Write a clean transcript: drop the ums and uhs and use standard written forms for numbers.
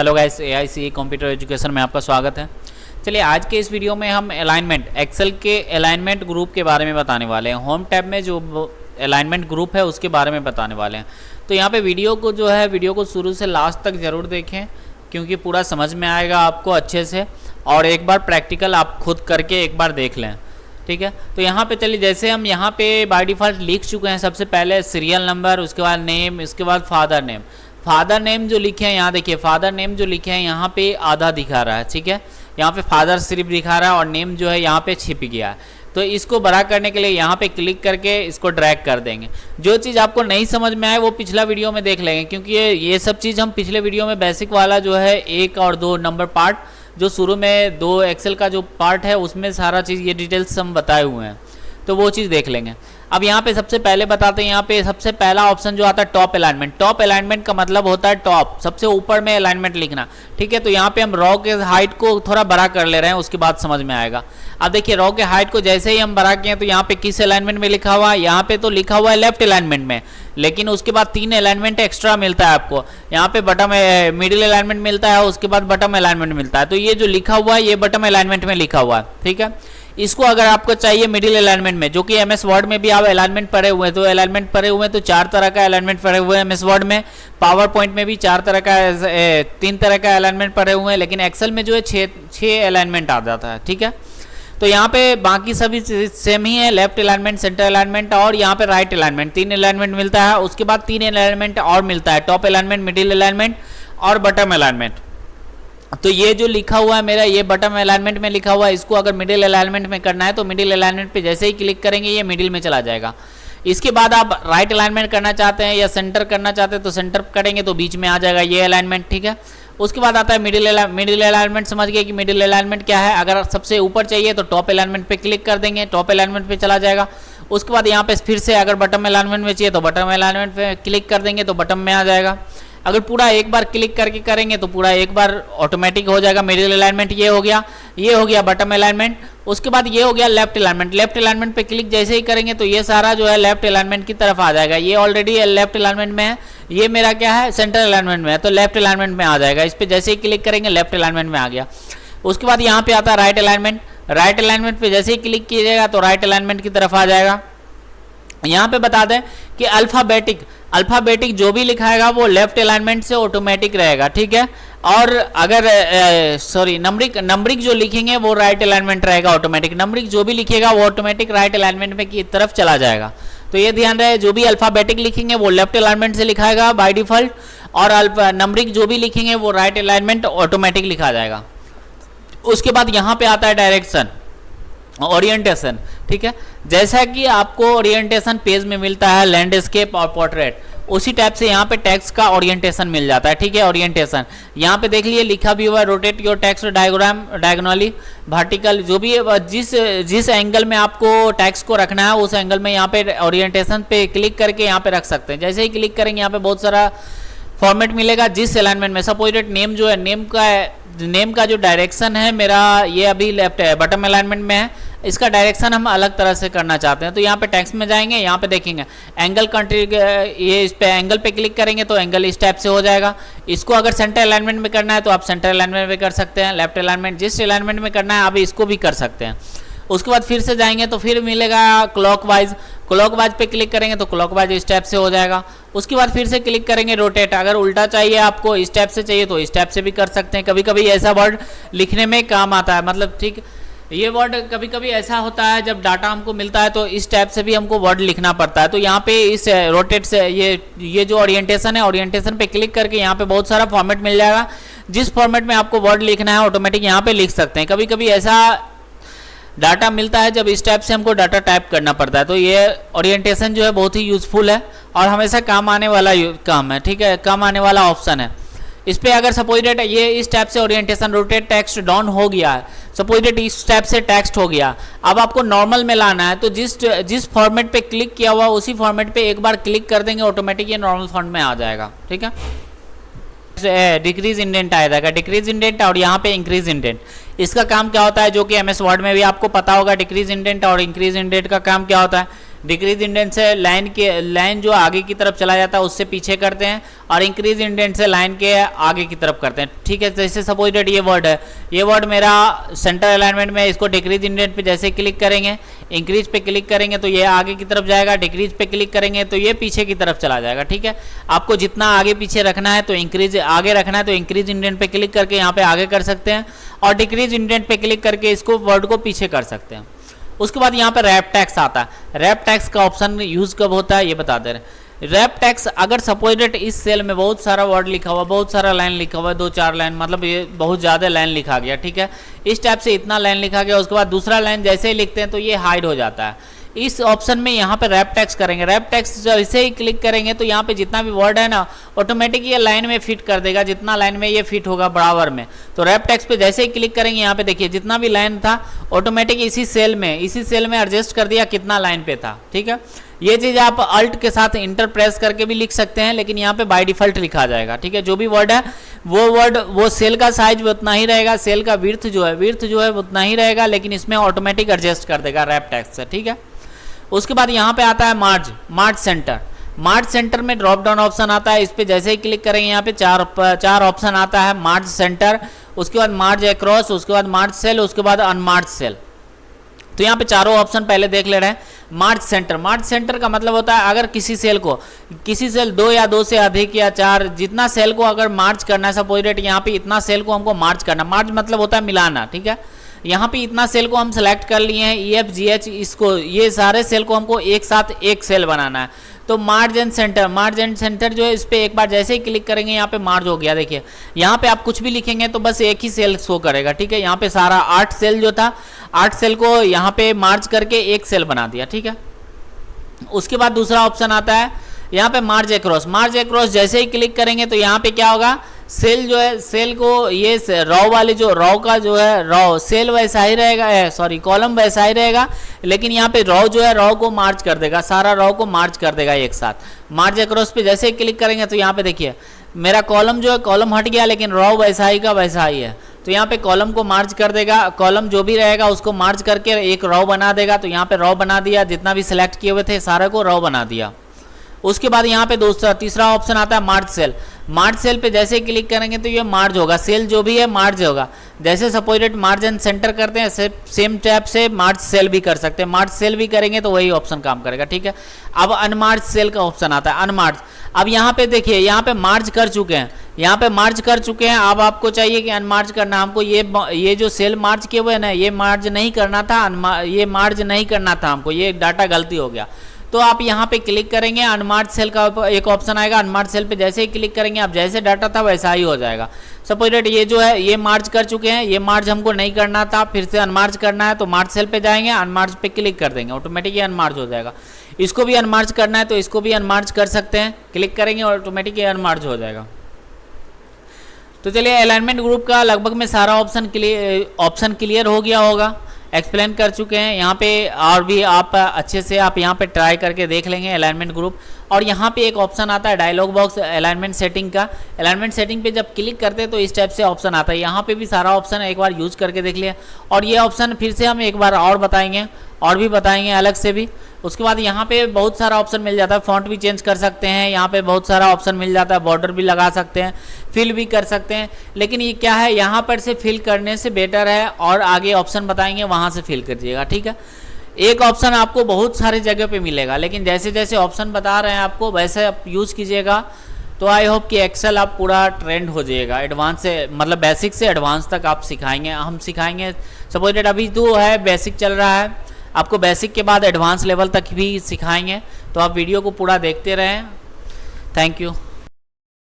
Hello guys, AICA computer education में आपका स्वागत है। चलिए आज के इस वीडियो में हम अलाइनमेंट एक्सेल के अलाइनमेंट ग्रुप के बारे में बताने वाले हैं। होम टैब में जो अलाइनमेंट ग्रुप है उसके बारे में बताने वाले हैं। तो यहाँ पे वीडियो को शुरू से लास्ट तक ज़रूर देखें क्योंकि पूरा समझ में आएगा आपको अच्छे से, और एक बार प्रैक्टिकल आप खुद करके एक बार देख लें, ठीक है। तो यहाँ पे चलिए, जैसे हम यहाँ पे बाय डिफ़ॉल्ट लिख चुके हैं, सबसे पहले सीरियल नंबर, उसके बाद नेम, इसके बाद फादर नेम। फादर नेम जो लिखे हैं यहाँ देखिए, फादर नेम जो लिखे हैं यहाँ पे आधा दिखा रहा है, ठीक है। यहाँ पे फादर सिर्फ दिखा रहा है और नेम जो है यहाँ पे छिप गया है। तो इसको बड़ा करने के लिए यहाँ पे क्लिक करके इसको ड्रैग कर देंगे। जो चीज़ आपको नहीं समझ में आए वो पिछला वीडियो में देख लेंगे, क्योंकि ये सब चीज़ हम पिछले वीडियो में बेसिक वाला जो है 1 और 2 नंबर पार्ट, जो शुरू में 2 एक्सेल का जो पार्ट है उसमें सारा चीज़ ये डिटेल्स हम बताए हुए हैं, तो वो चीज़ देख लेंगे। अब यहाँ पे सबसे पहले बताते हैं, यहाँ पे सबसे पहला ऑप्शन जो आता है टॉप अलाइनमेंट। टॉप अलाइनमेंट का मतलब होता है टॉप, सबसे ऊपर में अलाइनमेंट लिखना, ठीक है। तो यहाँ पे हम रॉ के हाइट को थोड़ा बड़ा कर ले रहे हैं, उसके बाद समझ में आएगा। अब देखिए रॉ के हाइट को जैसे ही हम बड़ा किए तो यहाँ पे किस अलाइनमेंट में लिखा हुआ है, यहाँ पे तो लिखा हुआ है लेफ्ट अलाइनमेंट में, लेकिन उसके बाद 3 अलाइनमेंट एक्स्ट्रा मिलता है आपको। यहाँ पे बटम मिडिल अलाइनमेंट मिलता है, उसके बाद बटम अलाइनमेंट मिलता है। तो ये जो लिखा हुआ है ये बटम अलाइनमेंट में लिखा हुआ है, ठीक है। इसको अगर आपको चाहिए मिडिल अलाइनमेंट में, जो कि MS वर्ड में भी आप अलाइनमेंट पढ़े हुए हैं, तो अलाइनमेंट पढ़े हुए हैं तो 4 तरह का अलाइनमेंट पढ़े हुए हैं MS वर्ड में। पावर पॉइंट में भी 3 तरह का अलाइनमेंट पढ़े हुए हैं, लेकिन एक्सेल में जो है 6 अलाइनमेंट आ जाता है, ठीक है। तो यहाँ पे बाकी सभी सेम ही है, लेफ्ट अलाइनमेंट, सेंटर अलाइनमेंट और यहाँ पे राइट अलाइनमेंट। 3 अलाइनमेंट मिलता है, उसके बाद 3 अलाइनमेंट और मिलता है, टॉप अलाइनमेंट, मिडिल अलाइनमेंट और बटम अलाइनमेंट। तो ये जो लिखा हुआ है मेरा, ये बटम अलाइनमेंट में लिखा हुआ है, इसको अगर मिडिल अलाइनमेंट में करना है तो मिडिल अलाइनमेंट पे जैसे ही क्लिक करेंगे ये मिडिल में चला जाएगा। इसके बाद आप राइट अलाइनमेंट करना चाहते हैं या सेंटर करना चाहते हैं तो सेंटर करेंगे तो बीच में आ जाएगा ये अलाइनमेंट, ठीक है। उसके बाद आता है मिडिल अलाइनमेंट। समझ गए कि मिडिल अलाइनमेंट क्या है। अगर सबसे ऊपर चाहिए तो टॉप अलाइनमेंट पे क्लिक कर देंगे, टॉप अलाइनमेंट पे चला जाएगा। उसके बाद यहाँ पे फिर से अगर बटम अलाइनमेंट में चाहिए तो बटम अलाइनमेंट पे क्लिक कर देंगे तो बटम में आ जाएगा। अगर पूरा एक बार क्लिक करके करेंगे तो पूरा एक बार ऑटोमेटिक हो जाएगा। मिडिल अलाइनमेंट ये हो गया बटम अलाइनमेंट। उसके बाद ये हो गया लेफ्ट अलाइनमेंट। लेफ्ट अलाइनमेंट पे क्लिक जैसे ही करेंगे तो ये सारा जो है लेफ्ट अलाइनमेंट की तरफ आ जाएगा। ये ऑलरेडी लेफ्ट अलाइनमेंट में है, ये मेरा क्या है सेंटर अलाइनमेंट में है, तो लेफ्ट अलाइनमेंट में आ जाएगा। इस पर जैसे ही क्लिक करेंगे लेफ्ट अलाइनमेंट में आ गया। उसके बाद यहाँ पे आता है राइट अलाइनमेंट। राइट अलाइनमेंट पे जैसे ही क्लिक कीजिएगा तो राइट अलाइनमेंट की तरफ आ जाएगा। यहाँ पे बता दें कि अल्फाबेटिक जो भी लिखाएगा वो लेफ्ट अलाइनमेंट से ऑटोमेटिक रहेगा, ठीक है। और अगर नंबरिक जो लिखेंगे वो राइट अलाइनमेंट रहेगा ऑटोमेटिक। नंबरिक जो भी लिखेगा वो ऑटोमेटिक राइट अलाइनमेंट में की तरफ चला जाएगा। तो ये ध्यान रहे, जो भी अल्फाबेटिक लिखेंगे वो लेफ्ट अलाइनमेंट से लिखाएगा बाय डिफॉल्ट, और नंबरिक जो भी लिखेंगे वो राइट अलाइनमेंट ऑटोमेटिक लिखा जाएगा। उसके बाद यहाँ पे आता है डायरेक्शन, ओरिएंटेशन, ठीक है। जैसा कि आपको ओरिएंटेशन पेज में मिलता है लैंडस्केप और पोर्ट्रेट, उसी टाइप से यहाँ पे टेक्स्ट का ओरिएंटेशन मिल जाता है, ठीक है। ओरिएंटेशन यहाँ पे देख लिए लिखा भी हुआ है, rotate your text diagonally vertical, जो भी जिस एंगल में आपको टेक्स्ट को रखना है उस एंगल में यहाँ पे ओरिएंटेशन पे क्लिक करके यहाँ पे रख सकते हैं। जैसे ही क्लिक करेंगे यहाँ पे बहुत सारा फॉर्मेट मिलेगा जिस अलाइनमेंट में। सपोज नेम जो है, नेम का जो डायरेक्शन है मेरा ये अभी लेफ्ट है, बटम अलाइनमेंट में है, इसका डायरेक्शन हम अलग तरह से करना चाहते हैं। तो यहाँ पे टेक्स्ट में जाएंगे, यहाँ पे देखेंगे एंगल कंट्री, ये इस पे एंगल पे क्लिक करेंगे तो एंगल इस टाइप से हो जाएगा। इसको अगर सेंटर अलाइनमेंट में करना है तो आप सेंटर अलाइनमेंट में कर सकते हैं। लेफ्ट अलाइनमेंट जिस अलाइनमेंट में करना है आप इसको भी कर सकते हैं। उसके बाद फिर से जाएंगे तो फिर मिलेगा क्लॉकवाइज पे क्लिक करेंगे तो क्लॉकवाइज इस टाइप से हो जाएगा। उसके बाद फिर से क्लिक करेंगे रोटेट, अगर उल्टा चाहिए आपको, इस टाइप से चाहिए तो इस टाइप से भी कर सकते हैं। कभी कभी ऐसा वर्ड लिखने में काम आता है, मतलब ठीक ये वर्ड कभी कभी ऐसा होता है जब डाटा हमको मिलता है तो इस टाइप से भी हमको वर्ड लिखना पड़ता है। तो यहाँ पे इस रोटेट से ये जो ओरिएंटेशन है, ओरिएंटेशन पे क्लिक करके यहाँ पे बहुत सारा फॉर्मेट मिल जाएगा। जिस फॉर्मेट में आपको वर्ड लिखना है ऑटोमेटिक यहाँ पे लिख सकते हैं। कभी कभी ऐसा डाटा मिलता है जब इस टाइप से हमको डाटा टाइप करना पड़ता है। तो ये ओरिएंटेशन जो है बहुत ही यूजफुल है और हमेशा काम आने वाला काम है, ठीक है, काम आने वाला ऑप्शन है। इस पे अगर सपोज डेट ये इस टाइप से ओरिएंटेशन रोटेट टेक्स्ट डाउन हो गया है, सपोज डेट इस टाइप से टेक्स्ट हो गया, अब आपको नॉर्मल में लाना है तो जिस फॉर्मेट पे क्लिक किया हुआ उसी फॉर्मेट पे एक बार क्लिक कर देंगे ऑटोमेटिक ये नॉर्मल फॉर्मेट में आ जाएगा, ठीक है। डिक्रीज इंडेंट आ जाएगा, डिक्रीज इंडेंट और यहाँ पे इंक्रीज इंडेंट। इसका काम क्या होता है, जो कि MS वर्ड में भी आपको पता होगा। डिक्रीज इंडेंट और इंक्रीज इंडेंट का काम क्या होता है, डिक्रीज इंडेंट से लाइन जो आगे की तरफ चला जाता है उससे पीछे करते हैं, और इंक्रीज इंडेंट से लाइन के आगे की तरफ करते हैं। ठीक है, जैसे सपोज दैट ये वर्ड है, ये वर्ड मेरा सेंटर अलाइनमेंट में, इसको डिक्रीज इंडेंट पे जैसे क्लिक करेंगे, इंक्रीज पे क्लिक करेंगे तो ये आगे की तरफ जाएगा, डिक्रीज पे क्लिक करेंगे तो ये पीछे की तरफ चला जाएगा। ठीक है, आपको जितना आगे पीछे रखना है तो इंक्रीज आगे रखना है तो इंक्रीज इंडेंट पे क्लिक करके यहाँ पे आगे कर सकते हैं, और डिक्रीज इंडेंट पे क्लिक करके इसको वर्ड को पीछे कर सकते हैं। उसके बाद यहाँ पे रैप टैक्स आता है। रैप टैक्स का ऑप्शन यूज कब होता है ये बता दे रहे। रैप टैक्स अगर सपोज दैट इस सेल में बहुत सारा वर्ड लिखा हुआ, बहुत सारा लाइन लिखा हुआ है, 2-4 लाइन, मतलब ये बहुत ज़्यादा लाइन लिखा गया। ठीक है, इस टाइप से इतना लाइन लिखा गया, उसके बाद दूसरा लाइन जैसे ही लिखते हैं तो ये हाइड हो जाता है। इस ऑप्शन में यहाँ पे रैप टैक्स करेंगे, रैप टैक्स जैसे ही क्लिक करेंगे तो यहाँ पे जितना भी वर्ड है ना ऑटोमेटिक ये लाइन में फिट कर देगा, जितना लाइन में ये फिट होगा बराबर में। तो रैप टैक्स पे जैसे ही क्लिक करेंगे यहाँ पे देखिए जितना भी लाइन था ऑटोमेटिक इसी सेल में एडजस्ट कर दिया कितना लाइन पे था। ठीक है, ये चीज़ आप अल्ट के साथ इंटर प्रेस करके भी लिख सकते हैं, लेकिन यहाँ पे बाय डिफॉल्ट लिखा जाएगा। ठीक है, जो भी वर्ड है वो सेल का साइज उतना ही रहेगा, सेल का विड्थ जो है उतना ही रहेगा, लेकिन इसमें ऑटोमेटिक एडजस्ट कर देगा रैप टैक्स से। ठीक है, उसके बाद यहाँ पे आता है मार्ज सेंटर। मार्ज सेंटर में ड्रॉप डाउन ऑप्शन आता है, इस पे जैसे ही क्लिक करेंगे यहाँ पे चार ऑप्शन आता है। मार्ज सेंटर, उसके बाद मार्ज अक्रॉस, उसके बाद मार्ज सेल, उसके बाद अनमार्ज सेल। तो यहाँ पे चारों ऑप्शन पहले देख ले रहे हैं। मार्ज सेंटर का मतलब होता है अगर किसी सेल 2 या 2 से अधिक या 4 जितना सेल को अगर मार्ज करना है, सपोज दैट यहाँ पे इतना सेल को हमको मार्ज करना, मार्ज मतलब होता है मिलाना। ठीक है, यहाँ पे इतना सेल को हम सेलेक्ट कर लिए हैं, EFGH, इसको ये सारे सेल को हमको एक साथ एक सेल बनाना है। तो मार्ज एंड सेंटर जो है इस पर एक बार जैसे ही क्लिक करेंगे यहाँ पे मार्ज हो गया। देखिए यहाँ पे आप कुछ भी लिखेंगे तो बस एक ही सेल शो करेगा। ठीक है, यहाँ पे सारा 8 सेल जो था 8 सेल को यहाँ पे मार्ज करके एक सेल बना दिया। ठीक है, उसके बाद दूसरा ऑप्शन आता है यहाँ पे मार्ज अक्रॉस जैसे ही क्लिक करेंगे तो यहाँ पे क्या होगा, सेल जो है सेल को ये रॉ वाले जो रॉ का जो है रॉ सेल वैसा ही रहेगा, कॉलम वैसा ही रहेगा, लेकिन यहाँ पे रॉ जो है रॉ को मार्ज कर देगा, सारा रॉ को मार्ज कर देगा एक साथ। मार्ज अक्रॉस पे जैसे ही क्लिक करेंगे तो यहाँ पे देखिए मेरा कॉलम जो है कॉलम हट गया, लेकिन रॉ वैसा ही का वैसा ही है। तो यहाँ पे कॉलम को मार्ज कर देगा, कॉलम जो भी रहेगा उसको मार्ज करके एक रॉ बना देगा। तो यहाँ पे रॉ बना दिया, जितना भी सिलेक्ट किए हुए थे सारे को रॉ बना दिया। उसके बाद यहाँ पे तीसरा ऑप्शन आता है मार्ज सेल पे जैसे ही क्लिक करेंगे तो ये मार्ज होगा, सेल जो भी है मार्ज होगा। जैसे suppose that Marge and centre करते हैं सेम टैप से मार्ज सेल भी कर सकते हैं, मार्ज सेल भी करेंगे तो वही ऑप्शन काम करेगा। ठीक है, अब अनमार्ज सेल का ऑप्शन आता है अनमार्ज। अब यहाँ पे देखिए यहाँ पे मार्ज कर चुके हैं, अब आपको चाहिए कि अनमार्ज करना। हमको ये जो सेल मार्ज किए हुए हैं ना ये मार्ज नहीं करना था, हमको ये डाटा गलती हो गया। तो आप यहाँ पे क्लिक करेंगे, अनमार्ज सेल का एक ऑप्शन आएगा, अनमार्ज सेल पे जैसे ही क्लिक करेंगे आप जैसे डाटा था वैसा ही हो जाएगा। सपोज दैट ये जो है ये मार्ज कर चुके हैं, ये मार्ज हमको नहीं करना था, फिर से अनमार्ज करना है तो मार्ज सेल पे जाएंगे, अनमार्ज पे क्लिक कर देंगे, ऑटोमेटिक ये अनमार्ज हो जाएगा। इसको भी अनमार्ज करना है तो इसको भी अनमार्ज कर सकते हैं, क्लिक करेंगे ऑटोमेटिक ये अनमार्ज हो जाएगा। तो चलिए अलाइनमेंट ग्रुप का लगभग में सारा ऑप्शन क्लियर हो गया होगा, एक्सप्लेन कर चुके हैं। यहाँ पे और भी आप अच्छे से आप यहाँ पे ट्राई करके देख लेंगे अलाइनमेंट ग्रुप। और यहाँ पे एक ऑप्शन आता है डायलॉग बॉक्स अलाइनमेंट सेटिंग का। अलाइनमेंट सेटिंग पे जब क्लिक करते हैं तो इस टाइप से ऑप्शन आता है, यहाँ पे भी सारा ऑप्शन एक बार यूज करके देख लिया। और ये ऑप्शन फिर से हम एक बार और बताएंगे अलग से भी। उसके बाद यहाँ पे बहुत सारा ऑप्शन मिल जाता है, फॉन्ट भी चेंज कर सकते हैं, यहाँ पे बहुत सारा ऑप्शन मिल जाता है, बॉर्डर भी लगा सकते हैं, फिल भी कर सकते हैं। लेकिन ये क्या है, यहाँ पर से फिल करने से बेटर है और आगे ऑप्शन बताएंगे वहाँ से फिल करिएगा। ठीक है, एक ऑप्शन आपको बहुत सारे जगह पे मिलेगा, लेकिन जैसे जैसे ऑप्शन बता रहे हैं आपको वैसे आप यूज़ कीजिएगा। तो आई होप कि एक्सेल आप पूरा ट्रेंड हो जाएगा, एडवांस से मतलब बेसिक से एडवांस तक आप हम सिखाएंगे। सपोज दैट अभी जो है बेसिक चल रहा है, आपको बेसिक के बाद एडवांस लेवल तक भी सिखाएंगे। तो आप वीडियो को पूरा देखते रहें। Thank you.